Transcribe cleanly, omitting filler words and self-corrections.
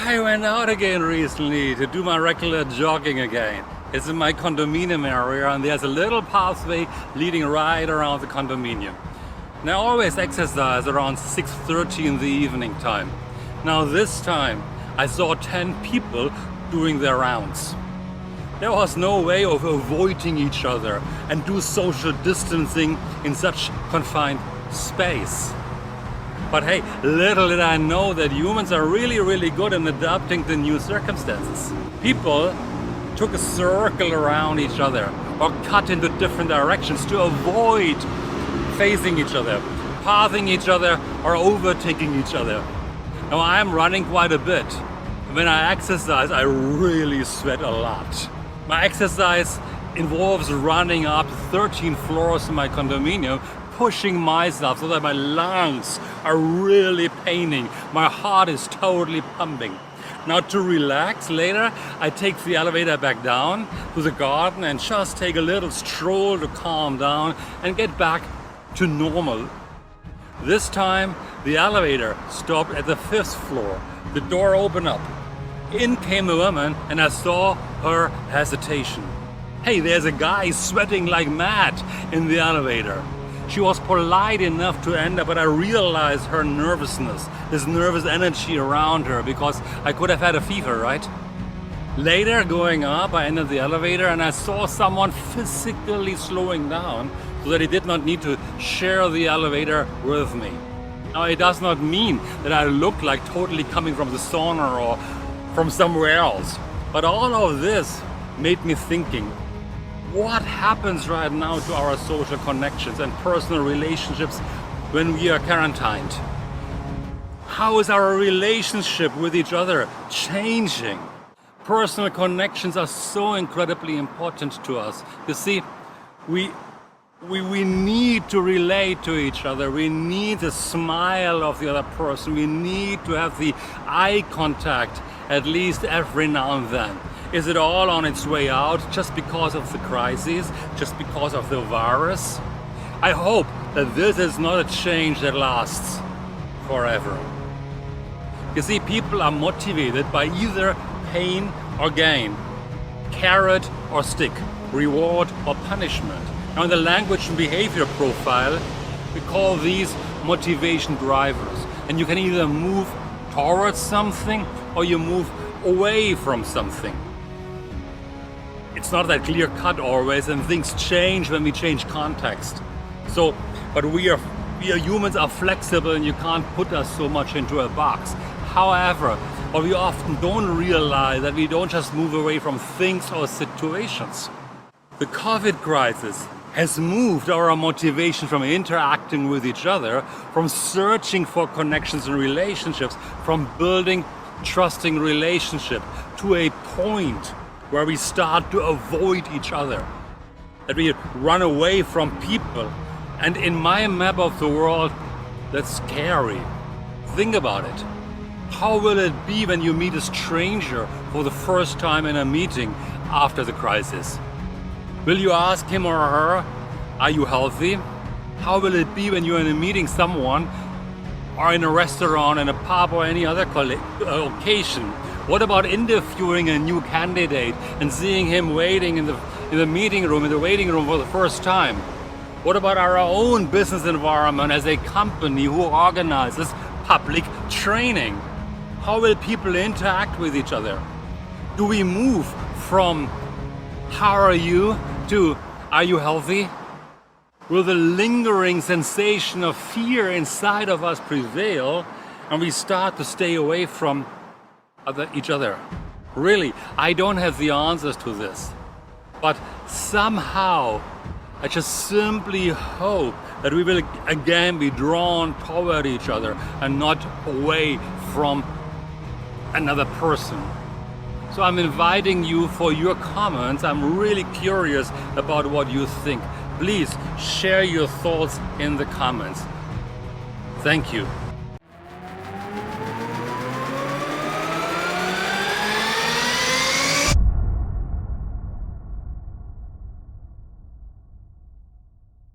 I went out again recently to do my regular jogging again. It's in my condominium area and there's a little pathway leading right around the condominium. Now I always exercise around 6:30 in the evening time. Now this time I saw 10 people doing their rounds. There was no way of avoiding each other and do social distancing in such confined space. But hey, little did I know that humans are really good in adapting to new circumstances. People took a circle around each other or cut into different directions to avoid facing each other, passing each other or overtaking each other. Now I'm running quite a bit. When I exercise, I really sweat a lot. My exercise involves running up 13 floors in my condominium, pushing myself so that my lungs are really paining. My heart is totally pumping. Now to relax later, I take the elevator back down to the garden and just take a little stroll to calm down and get back to normal. This time the elevator stopped at the 5th floor. The door opened up. In came a woman and I saw her hesitation. Hey, there's a guy sweating like mad in the elevator. She was polite enough to enter, but I realized her nervousness, this nervous energy around her, because I could have had a fever, right? Later, going up, I entered the elevator and I saw someone physically slowing down so that he did not need to share the elevator with me. Now, it does not mean that I look like totally coming from the sauna or from somewhere else. But all of this made me thinking, what happens right now to our social connections and personal relationships when we are quarantined? How is our relationship with each other changing? Personal connections are so incredibly important to us. You see, we need to relate to each other. We need the smile of the other person. We need to have the eye contact at least every now and then. Is it all on its way out just because of the crisis, just because of the virus? I hope that this is not a change that lasts forever. You see, people are motivated by either pain or gain, carrot or stick, reward or punishment. Now in the language and behavior profile, we call these motivation drivers. And you can either move towards something or you move away from something. It's not that clear cut always, and things change when we change context. But we humans are flexible and you can't put us so much into a box. However, what we often don't realize that we don't just move away from things or situations. The COVID crisis has moved our motivation from interacting with each other, from searching for connections and relationships, from building trusting relationship to a point where we start to avoid each other, that we run away from people. And in my map of the world, that's scary. Think about it. How will it be when you meet a stranger for the first time in a meeting after the crisis? Will you ask him or her, are you healthy? How will it be when you're in a meeting someone or in a restaurant, in a pub or any other occasion? What about interviewing a new candidate and seeing him waiting in the meeting room, in the waiting room for the first time? What about our own business environment as a company who organizes public training? How will people interact with each other? Do we move from how are you to are you healthy? Will the lingering sensation of fear inside of us prevail and we start to stay away from each other? Really, I don't have the answers to this. But somehow, I just simply hope that we will again be drawn toward each other and not away from another person. So I'm inviting you for your comments. I'm really curious about what you think. Please share your thoughts in the comments. Thank you.